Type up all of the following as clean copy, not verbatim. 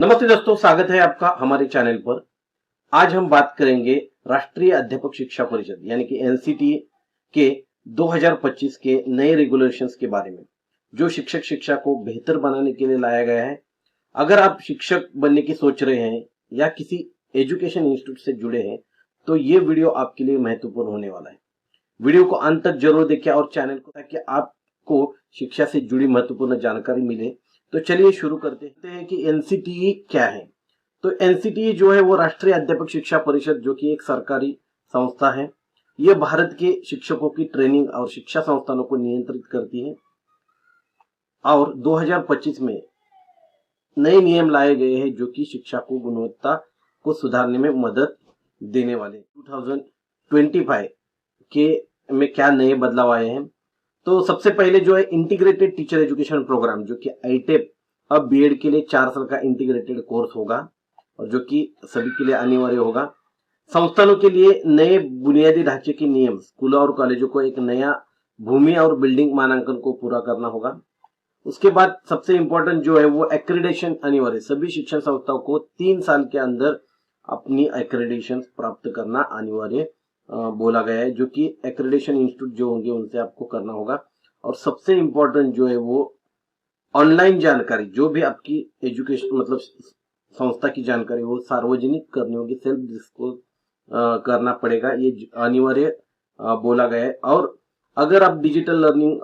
नमस्ते दोस्तों, स्वागत है आपका हमारे चैनल पर। आज हम बात करेंगे राष्ट्रीय अध्यापक शिक्षा परिषद यानी कि एनसीटी के 2025 के नए रेगुलेशंस के बारे में, जो शिक्षक शिक्षा को बेहतर बनाने के लिए लाया गया है। अगर आप शिक्षक बनने की सोच रहे हैं या किसी एजुकेशन इंस्टीट्यूट से जुड़े हैं तो ये वीडियो आपके लिए महत्वपूर्ण होने वाला है। वीडियो को अंत तक जरूर देखिए और चैनल को, ताकि आपको शिक्षा से जुड़ी महत्वपूर्ण जानकारी मिले। तो चलिए शुरू करते हैं कि एनसीटीई क्या है। तो एनसीटीई जो है वो राष्ट्रीय अध्यापक शिक्षा परिषद, जो कि एक सरकारी संस्था है। यह भारत के शिक्षकों की ट्रेनिंग और शिक्षा संस्थानों को नियंत्रित करती है और 2025 में नए नियम लाए गए हैं जो कि शिक्षा को गुणवत्ता को सुधारने में मदद देने वाले। 2025 के में क्या नए बदलाव आए हैं। तो सबसे पहले जो है इंटीग्रेटेड टीचर एजुकेशन प्रोग्राम, जो कि आईटेप अब बीएड के लिए 4 साल का इंटीग्रेटेड कोर्स होगा और जो कि सभी के लिए अनिवार्य होगा। संस्थानों के लिए नए बुनियादी ढांचे के नियम, स्कूलों और कॉलेजों को एक नया भूमि और बिल्डिंग मानांकन को पूरा करना होगा। उसके बाद सबसे इंपॉर्टेंट जो है वो एक्रेडिटेशन अनिवार्य, सभी शिक्षण संस्थाओं को 3 साल के अंदर अपनी एक्रेडिटेशन प्राप्त करना अनिवार्य बोला गया है, जो कि एक्रेडिटेशन इंस्टीट्यूट जो होंगे उनसे आपको करना होगा। और सबसे इंपॉर्टेंट जो है वो ऑनलाइन जानकारी, जो भी आपकी एजुकेशन मतलब संस्था की जानकारी वो सार्वजनिक करनी होगी, सेल्फ डिस्क्लोज करना पड़ेगा, ये अनिवार्य बोला गया है। और अगर आप डिजिटल लर्निंग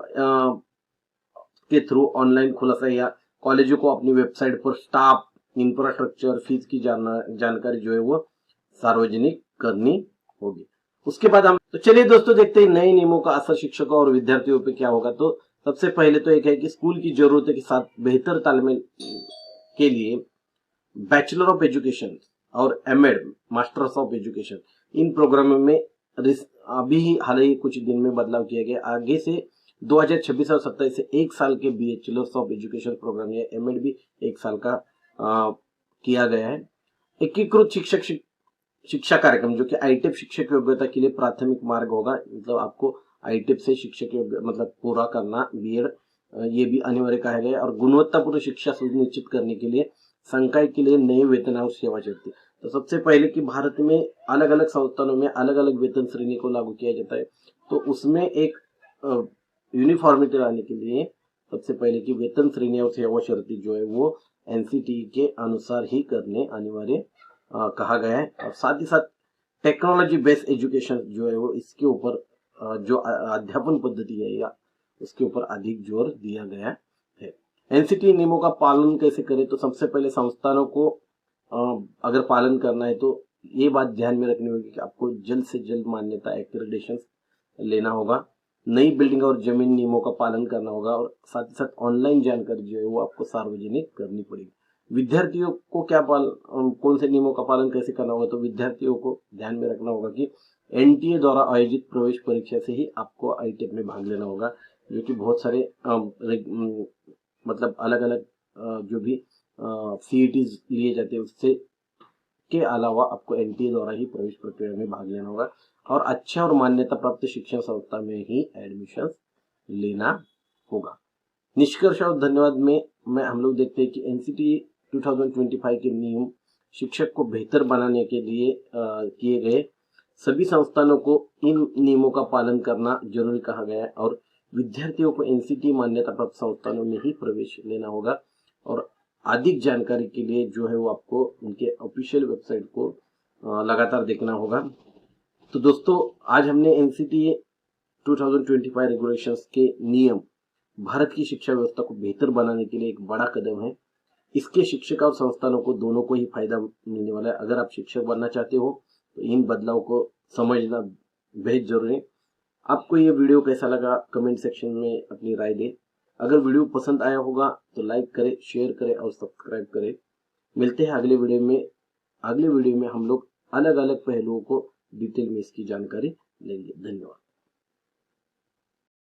के थ्रू ऑनलाइन खुलासा या कॉलेजों को अपनी वेबसाइट पर स्टाफ, इंफ्रास्ट्रक्चर, फीस की जानकारी जो है वो सार्वजनिक करनी होगी। उसके बाद हम तो चलिए दोस्तों देखते हैं नए नियमों का असर शिक्षकों और विद्यार्थियों पे क्या होगा। तो सबसे पहले तो एक है कि स्कूल की जरूरतों के साथ बेहतर तालमेल के लिए बैचलर ऑफ एजुकेशन और एमएड, मास्टर्स ऑफ एजुकेशन, इन प्रोग्रामों में अभी हाल ही कुछ दिन में बदलाव किया गया। आगे से 2026 और 27 से 1 साल के बैचलर्स ऑफ एजुकेशन प्रोग्राम या एमएड भी 1 साल का किया गया है। एकीकृत शिक्षा कार्यक्रम, जो कि आईटेप शिक्षक योग्यता के लिए प्राथमिक मार्ग होगा, मतलब आपको आईटेप से शिक्षक मतलब पूरा करना बीएड, ये भी अनिवार्य कहा गया। और गुणवत्तापूर्ण शिक्षा सुनिश्चित करने के लिए संकाय के लिए नए वेतन और सेवा शर्तें। तो सबसे पहले कि भारत में अलग अलग संस्थानों में अलग अलग वेतन श्रेणी को लागू किया जाता है, तो उसमें एक यूनिफॉर्मिटी लाने के लिए सबसे पहले की वेतन श्रेणी और सेवा शर्तें जो है वो एनसीटी के अनुसार ही करने अनिवार्य कहा गया है। और साथ ही साथ टेक्नोलॉजी बेस्ड एजुकेशन जो है वो इसके ऊपर जो अध्यापन पद्धति है या उसके ऊपर अधिक जोर दिया गया है। एनसीटी नियमों का पालन कैसे करें, तो सबसे पहले संस्थानों को अगर पालन करना है तो ये बात ध्यान में रखनी होगी कि आपको जल्द से जल्द मान्यता एक्रेडिटेशन लेना होगा। नई बिल्डिंग और जमीन नियमों का पालन करना होगा और साथ ही साथ ऑनलाइन जानकारी जो है वो आपको सार्वजनिक करनी पड़ेगी। विद्यार्थियों को कौन से नियमों का पालन कैसे करना होगा, तो विद्यार्थियों को ध्यान में रखना होगा कि एनटीए द्वारा आयोजित प्रवेश परीक्षा से ही आपको आईटेप में भाग लेना होगा, जो कि बहुत सारे मतलब अलग अलग जो भी सीईटीज लिए जाते हैं उससे के अलावा आपको एनटीए द्वारा ही प्रवेश प्रक्रिया में भाग लेना होगा और अच्छे और मान्यता प्राप्त शिक्षण संस्था में ही एडमिशन लेना होगा। निष्कर्ष और धन्यवाद में हम लोग देखते हैं कि एनसीटी 2025 के नियम शिक्षक को बेहतर बनाने के लिए किए गए। सभी संस्थानों को इन नियमों का पालन करना जरूरी कहा गया है और विद्यार्थियों को एनसीटी मान्यता प्राप्त संस्थानों में ही प्रवेश लेना होगा। और अधिक जानकारी के लिए जो है वो आपको उनके ऑफिशियल वेबसाइट को लगातार देखना होगा। तो दोस्तों आज हमने एनसीटी 2025 रेगुलेशंस के नियम भारत की शिक्षा व्यवस्था को बेहतर बनाने के लिए एक बड़ा कदम है। इसके शिक्षक और संस्थानों को दोनों को ही फायदा मिलने वाला है। अगर आप शिक्षक बनना चाहते हो तो इन बदलाव को समझना बेहद जरूरी है। आपको ये वीडियो कैसा लगा कमेंट सेक्शन में अपनी राय दें। अगर वीडियो पसंद आया होगा तो लाइक करें, शेयर करें और सब्सक्राइब करें। मिलते हैं अगले वीडियो में। अगले वीडियो में हम लोग अलग अलग पहलुओं को डिटेल में इसकी जानकारी लेंगे। धन्यवाद।